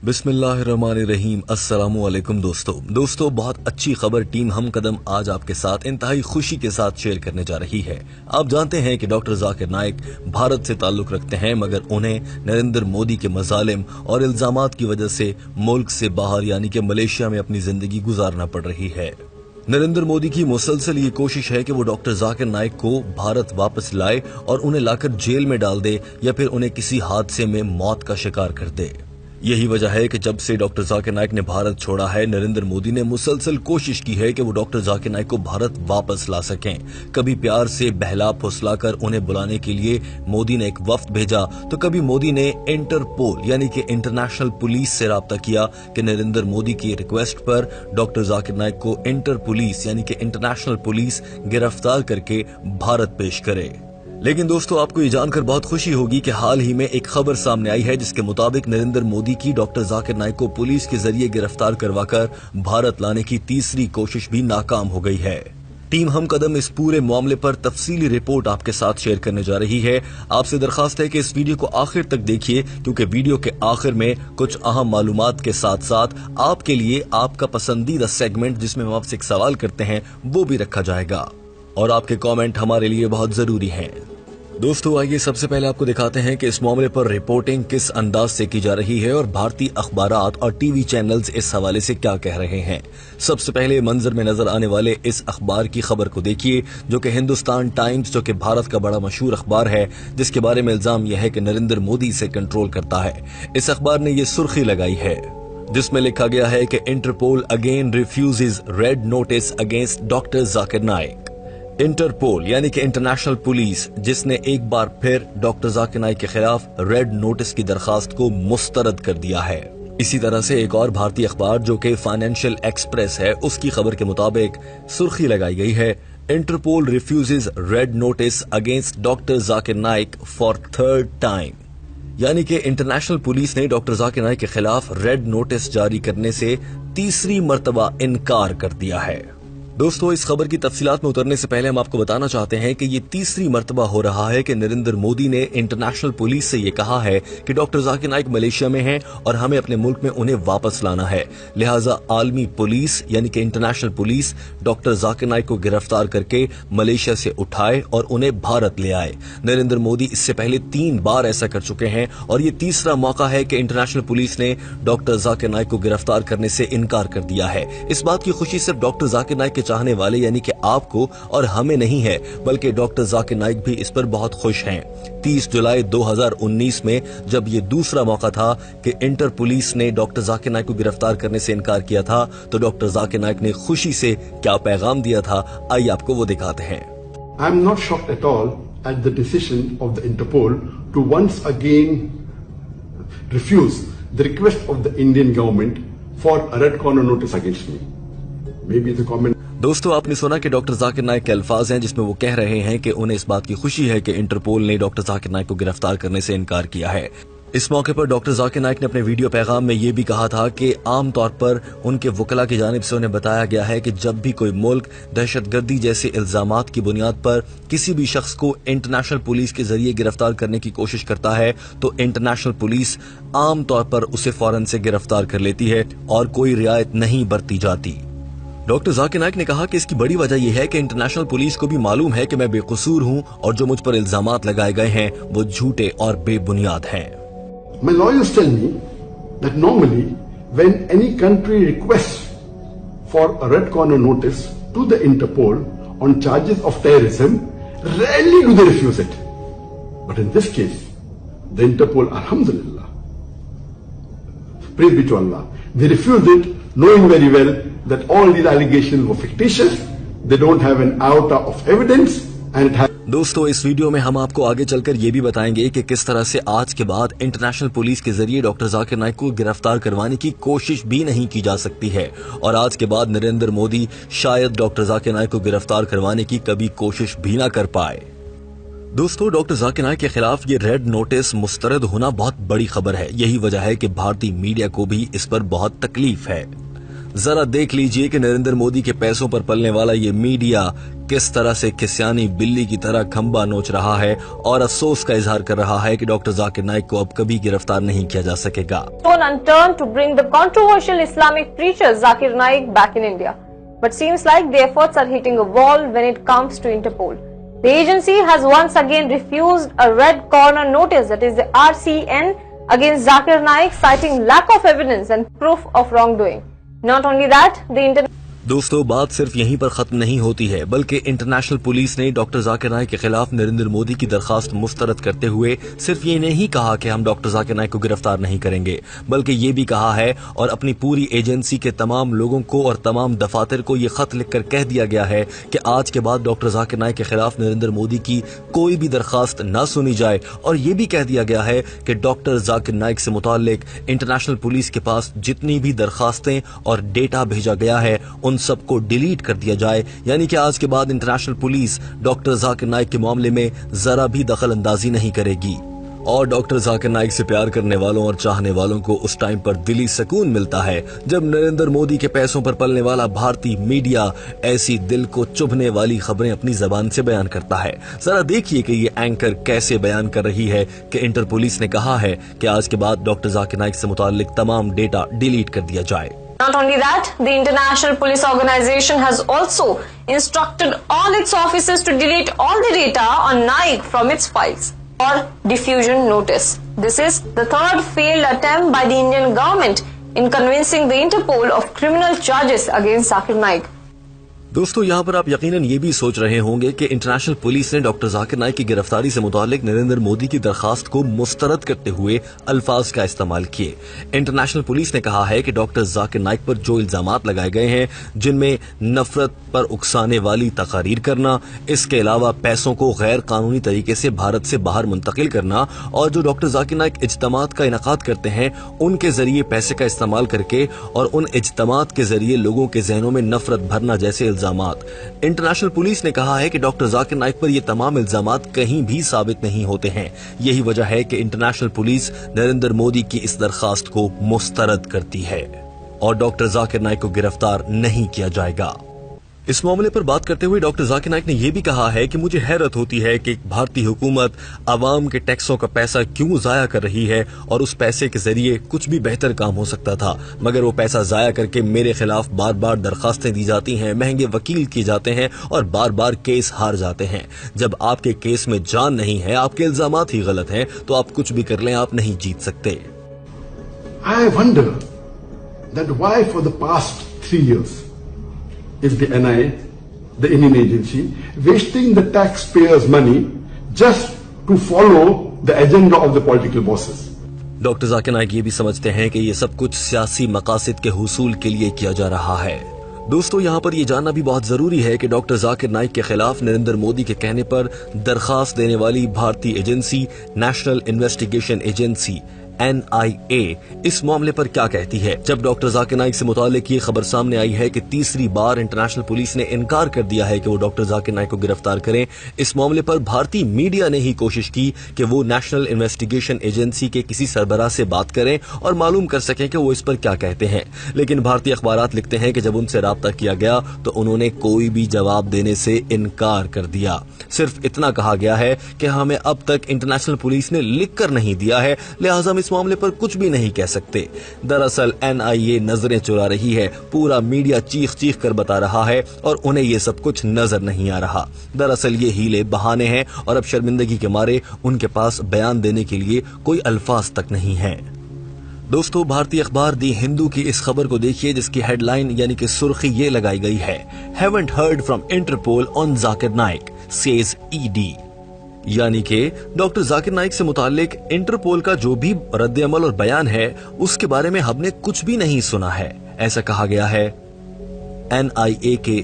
बिस्मिल्लाहिर्रहमानिर्रहीम। अस्सलामु अलैकुम दोस्तों बहुत अच्छी खबर टीम हम कदम आज आपके साथ इंतहाई खुशी के साथ शेयर करने जा रही है। आप जानते हैं कि डॉक्टर जाकिर नाइक भारत से ताल्लुक रखते हैं, मगर उन्हें नरेंद्र मोदी के मजालिम और इल्जामात की वजह से मुल्क से बाहर यानी कि मलेशिया में अपनी जिंदगी गुजारना पड़ रही है। नरेंद्र मोदी की मुसलसल ये कोशिश है कि वो डॉक्टर जाकिर नाइक को भारत वापस लाए और उन्हें लाकर जेल में डाल दे या फिर उन्हें किसी हादसे में मौत का शिकार कर दे। यही वजह है कि जब से डॉक्टर जाकिर नाइक ने भारत छोड़ा है, नरेंद्र मोदी ने मुसलसल कोशिश की है कि वो डॉक्टर जाकिर नाइक को भारत वापस ला सकें। कभी प्यार से बहला फुसलाकर उन्हें बुलाने के लिए मोदी ने एक वफ्द भेजा, तो कभी मोदी ने इंटरपोल यानी कि इंटरनेशनल पुलिस से राब्ता किया कि नरेंद्र मोदी की रिक्वेस्ट पर डॉक्टर जाकिर नाइक को इंटर पुलिस यानी कि इंटरनेशनल पुलिस गिरफ्तार करके भारत पेश करे। लेकिन दोस्तों, आपको ये जानकर बहुत खुशी होगी कि हाल ही में एक खबर सामने आई है जिसके मुताबिक नरेंद्र मोदी की डॉक्टर जाकिर नाइक को पुलिस के जरिए गिरफ्तार करवाकर भारत लाने की तीसरी कोशिश भी नाकाम हो गई है। टीम हम कदम इस पूरे मामले पर तफसीली रिपोर्ट आपके साथ शेयर करने जा रही है। आपसे दरखास्त है कि इस वीडियो को आखिर तक देखिए, क्योंकि वीडियो के आखिर में कुछ अहम मालूमात के साथ साथ आपके लिए आपका पसंदीदा सेगमेंट जिसमें हम आपसे एक सवाल करते हैं वो भी रखा जाएगा, और आपके कमेंट हमारे लिए बहुत जरूरी हैं। दोस्तों, आइए सबसे पहले आपको दिखाते हैं कि इस मामले पर रिपोर्टिंग किस अंदाज से की जा रही है और भारतीय अखबारात और टीवी चैनल्स इस हवाले से क्या कह रहे हैं। सबसे पहले मंजर में नजर आने वाले इस अखबार की खबर को देखिए, जो कि हिंदुस्तान टाइम्स, जो कि भारत का बड़ा मशहूर अखबार है, जिसके बारे में इल्जाम यह है कि नरेंद्र मोदी से कंट्रोल करता है। इस अखबार ने ये सुर्खी लगाई है जिसमें लिखा गया है कि Interpol again refuses red notice against doctor Zakir Naik. Interpol यानी कि इंटरनेशनल पुलिस, जिसने एक बार फिर डॉक्टर जाकिर नाइक के खिलाफ रेड नोटिस की दरखास्त को मुस्तरद कर दिया है। इसी तरह से एक और भारतीय अखबार जो कि फाइनेंशियल एक्सप्रेस है, उसकी खबर के मुताबिक सुर्खी लगाई गई है, Interpol refuses red notice against doctor Zakir Naik for third time. यानी कि इंटरनेशनल पुलिस ने डॉक्टर जाकिर नाइक के खिलाफ रेड नोटिस जारी करने से तीसरी मर्तबा इनकार कर दिया है। दोस्तों, इस खबर की तफसीलात में उतरने से पहले हम आपको बताना चाहते हैं कि ये तीसरी मर्तबा हो रहा है कि नरेंद्र मोदी ने इंटरनेशनल पुलिस से ये कहा है कि डॉक्टर जाकिर नाइक मलेशिया में हैं और हमें अपने मुल्क में उन्हें वापस लाना है। लिहाजा आलमी पुलिस यानी कि international police doctor Zakir Naik को गिरफ्तार करके मलेशिया से उठाए और उन्हें भारत ले आए। नरेंद्र मोदी इससे पहले 3 बार ऐसा कर चुके हैं और ये तीसरा मौका है कि इंटरनेशनल पुलिस ने डॉक्टर जाकिर नाइक को गिरफ्तार करने से इनकार कर दिया है। इस बात की खुशी सिर्फ डॉक्टर जाकिर नाइक के चाहने वाले यानी कि आपको और हमें नहीं है, बल्कि डॉक्टर जाकिर नाइक भी इस पर बहुत खुश हैं। 30 जुलाई 2019 में जब ये दूसरा मौका था कि इंटर पुलिस ने डॉक्टर जाकिर नाइक को गिरफ्तार करने से इनकार किया था, तो डॉक्टर जाकिर नाइक ने खुशी से क्या पैगाम दिया था, आइए आपको वो दिखाते हैं। I am not shocked at all at the decision of the Interpol to once again refuse the request of the Indian government for a red corner notice against me. Maybe the comment. दोस्तों, आपने सुना कि doctor Zakir Naik के अल्फाज हैं जिसमें वो कह रहे हैं कि उन्हें इस बात की खुशी है कि इंटरपोल ने डॉक्टर जाकिर नाइक को गिरफ्तार करने से इनकार किया है। इस मौके पर डॉक्टर जाकिर नाइक ने अपने वीडियो पैगाम में ये भी कहा था कि आमतौर पर उनके वकला की जानिब से उन्हें बताया गया है कि जब भी कोई मुल्क दहशतगर्दी जैसे इल्जामात की बुनियाद पर किसी भी शख्स को इंटरनेशनल पुलिस के जरिए गिरफ्तार करने की कोशिश करता है, तो इंटरनेशनल पुलिस आमतौर पर उसे फौरन से गिरफ्तार कर लेती है और कोई रियायत नहीं बरती जाती। डॉक्टर जाकिर नाइक ने कहा कि इसकी बड़ी वजह यह है कि इंटरनेशनल पुलिस को भी मालूम है कि मैं बेकसूर हूं और जो मुझ पर इल्जामात लगाए गए हैं वो झूठे और बेबुनियाद हैं। My lawyers tell me that normally when any country requests for a red corner notice to the Interpol on charges of terrorism, rarely do they refuse it. But in this case, the Interpol, alhamdulillah, praise be to Allah, they refused it, knowing very well that all these allegations were fictitious, they don't have an iota of evidence, and it has. दोस्तों, इस video में हम आपको आगे चलकर ये भी बताएंगे कि किस तरह से आज के बाद इंटरनेशनल पुलिस के जरिए डॉक्टर जाकिर नाइक को गिरफ्तार करवाने की कोशिश भी नहीं की जा सकती है, और आज के बाद नरेंद्र मोदी शायद डॉक्टर जाकिर नाइक को गिरफ्तार करवाने की कभी कोशिश भी ना कर पाए। दोस्तों, डॉक्टर जाकिर नाइक के खिलाफ ये रेड नोटिस मुस्तरद होना बहुत बड़ी खबर है। यही वजह है कि भारतीय मीडिया को भी इस पर बहुत तकलीफ है। जरा देख लीजिए कि नरेंद्र मोदी के पैसों पर पलने वाला ये मीडिया किस तरह से खिसियानी बिल्ली की तरह खंबा नोच रहा है और अफसोस का इजहार कर रहा है कि डॉक्टर जाकिर नाइक को अब कभी गिरफ्तार नहीं किया जा सकेगा। Stone unturned to bring the controversial Islamic preacher Zakir Naik back in India, but seems like the efforts are hitting a wall when it comes to Interpol. The agency has once again refused a red corner notice, that is the RCN, against Zakir Naik, citing lack of evidence and proof of wrongdoing. Not only that, the दोस्तों, बात सिर्फ यहीं पर खत्म नहीं होती है, बल्कि इंटरनेशनल पुलिस ने डॉक्टर जाकिर नाइक के खिलाफ नरेंद्र मोदी की दरखास्त मुस्तरद करते हुए सिर्फ ये नहीं कहा कि हम डॉक्टर जाकिर नाइक को गिरफ्तार नहीं करेंगे, बल्कि ये भी कहा है और अपनी पूरी एजेंसी के तमाम लोगों को और तमाम दफातर को ये खत लिखकर कह दिया गया है कि आज के बाद डॉक्टर जाकिर नाइक के खिलाफ नरेंद्र मोदी की कोई भी दरखास्त न सुनी जाए। और ये भी कह दिया गया है कि डॉक्टर जाकिर नाइक से मुताल्लिक इंटरनेशनल पुलिस के पास जितनी भी दरखास्तें और डेटा भेजा गया है उन सबको डिलीट कर दिया जाए, यानी कि आज के बाद international police doctor Zakir Naik के मामले में जरा भी दखल अंदाजी नहीं करेगी। और डॉक्टर जाकिर नाइक से प्यार करने वालों और चाहने वालों को उस टाइम पर दिली सुकून मिलता है जब नरेंद्र मोदी के पैसों पर पलने वाला भारतीय मीडिया ऐसी दिल को चुभने वाली खबरें अपनी जबान से बयान करता है। जरा देखिए कि ये एंकर कैसे बयान कर रही है कि इंटर पुलिस ने कहा है कि आज के बाद डॉक्टर जाकिर नाइक से मुताल्लिक तमाम डेटा डिलीट कर दिया जाए। Not only that, the International Police Organization has also instructed all its officers to delete all the data on Naik from its files or diffusion notice. This is the third failed attempt by the Indian government in convincing the Interpol of criminal charges against Zakir Naik. दोस्तों, यहाँ पर आप यकीनन ये भी सोच रहे होंगे कि इंटरनेशनल पुलिस ने डॉक्टर जाकिर नाइक की गिरफ्तारी से मुतालिक नरेंद्र मोदी की दरखास्त को मुस्तरद करते हुए अल्फाज का इस्तेमाल किए। इंटरनेशनल पुलिस ने कहा है कि डॉक्टर जाकिर नाइक पर जो इल्जामात लगाए गए हैं, जिनमें नफरत पर उकसाने वाली तकारीर करना, इसके अलावा पैसों को गैर कानूनी तरीके से भारत से बाहर मुंतकिल करना और जो डॉक्टर जाकिर नाइक इज्तिमात का इनकाद करते हैं उनके जरिए पैसे का इस्तेमाल करके और उन इज्तिमात के जरिए लोगों के जहनों में नफरत भरना जैसे इंटरनेशनल पुलिस ने कहा है कि डॉक्टर जाकिर नाइक पर ये तमाम इल्जामात कहीं भी साबित नहीं होते हैं। यही वजह है कि इंटरनेशनल पुलिस नरेंद्र मोदी की इस दरखास्त को मुस्तरद करती है और डॉक्टर जाकिर नाइक को गिरफ्तार नहीं किया जाएगा। इस मामले पर बात करते हुए डॉक्टर जाकिर नाइक ने यह भी कहा है कि मुझे हैरत होती है कि भारतीय हुकूमत आवाम के टैक्सों का पैसा क्यों जाया कर रही है और उस पैसे के जरिए कुछ भी बेहतर काम हो सकता था, मगर वो पैसा जाया करके मेरे खिलाफ बार बार दरखास्तें दी जाती हैं, महंगे वकील किए जाते हैं और बार बार केस हार जाते हैं। जब आपके केस में जान नहीं है, आपके इल्जामात ही गलत हैं, तो आप कुछ भी कर लें, आप नहीं जीत सकते। I wonder that why for the past 3 years is the NIA, the Indian agency, wasting the taxpayers' money just to follow the agenda of the political bosses. Doctor Zakir Naik ये भी समझते हैं कि ये सब कुछ सियासी मकासद के हुसूल के लिए किया जा रहा है। दोस्तों, यहाँ पर ये जानना भी बहुत जरूरी है कि डॉक्टर जाकिर नाइक के खिलाफ नरेंद्र मोदी के कहने पर दरखास्त देने वाली भारतीय agency national investigation agency NIA इस मामले पर क्या कहती है। जब डॉक्टर जाकिर नाइक से मुतालिक ये खबर सामने आई है कि तीसरी बार इंटरनेशनल पुलिस ने इनकार कर दिया है कि वो डॉक्टर जाकिर नाइक को गिरफ्तार करें, इस मामले पर भारतीय मीडिया ने ही कोशिश की कि वो नेशनल इन्वेस्टिगेशन एजेंसी के किसी सरबराह से बात करें और मालूम कर सकें कि वो इस पर क्या कहते हैं। लेकिन भारतीय अखबारात लिखते हैं कि जब उनसे राब्ता किया गया तो उन्होंने कोई भी जवाब देने से इनकार कर दिया। सिर्फ इतना कहा गया है कि हमें अब तक इंटरनेशनल पुलिस ने लिख कर नहीं दिया है, लिहाजा इस मामले पर कुछ भी नहीं कह सकते। दरअसल NIA नजरें चुरा रही है, पूरा मीडिया चीख चीख कर बता रहा है और उन्हें ये सब कुछ नजर नहीं आ रहा। दरअसल ये हीले बहाने हैं और अब शर्मिंदगी के मारे उनके पास बयान देने के लिए कोई अल्फाज तक नहीं है। दोस्तों, भारतीय अखबार दी हिंदू की इस खबर को देखिए जिसकी हेडलाइन यानी कि सुर्खी ये लगाई गई है, haven't heard from Interpol on Zakir Naik says ED, यानी कि डॉक्टर जाकिर नाइक से मुतालिक इंटरपोल का जो भी रद्द अमल और बयान है उसके बारे में हमने कुछ भी नहीं सुना है, ऐसा कहा गया है NIA के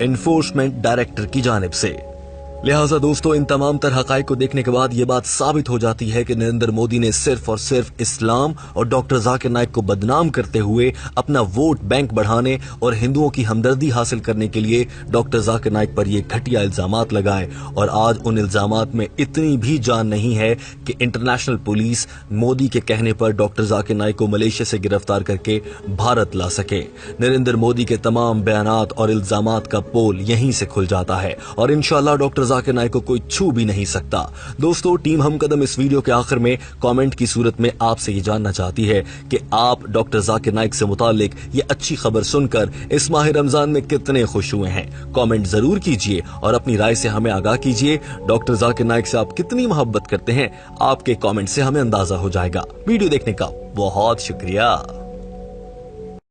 एनफोर्समेंट डायरेक्टर की जानिब से। लिहाजा दोस्तों इन तमाम तरह हकाइक को देखने के बाद ये बात साबित हो जाती है कि नरेंद्र मोदी ने सिर्फ और सिर्फ इस्लाम और डॉक्टर जाकिर नाइक को बदनाम करते हुए अपना वोट बैंक बढ़ाने और हिंदुओं की हमदर्दी हासिल करने के लिए डॉक्टर जाकिर नाइक पर ये घटिया इल्जामात लगाए। और आज उन इल्जामात में इतनी भी जान नहीं है कि इंटरनेशनल पुलिस मोदी के कहने पर डॉक्टर जाकिर नाइक को मलेशिया से गिरफ्तार करके भारत ला सके। नरेंद्र मोदी के तमाम बयानात और इल्जामात का पोल यहीं से खुल जाता है और इंशाल्लाह डॉक्टर जाकिर नाइक को कोई छू भी नहीं सकता। दोस्तों टीम हम कदम इस वीडियो के आखिर में कमेंट की सूरत में आपसे ये जानना चाहती है कि आप डॉक्टर जाकिर नाइक से मुतालिक ये अच्छी खबर सुनकर इस माह रमजान में कितने खुश हुए हैं। कमेंट जरूर कीजिए और अपनी राय से हमें आगाह कीजिए। डॉक्टर जाकिर नाइक से आप कितनी मोहब्बत करते हैं आपके कमेंट से हमें अंदाजा हो जाएगा। वीडियो देखने का बहुत शुक्रिया।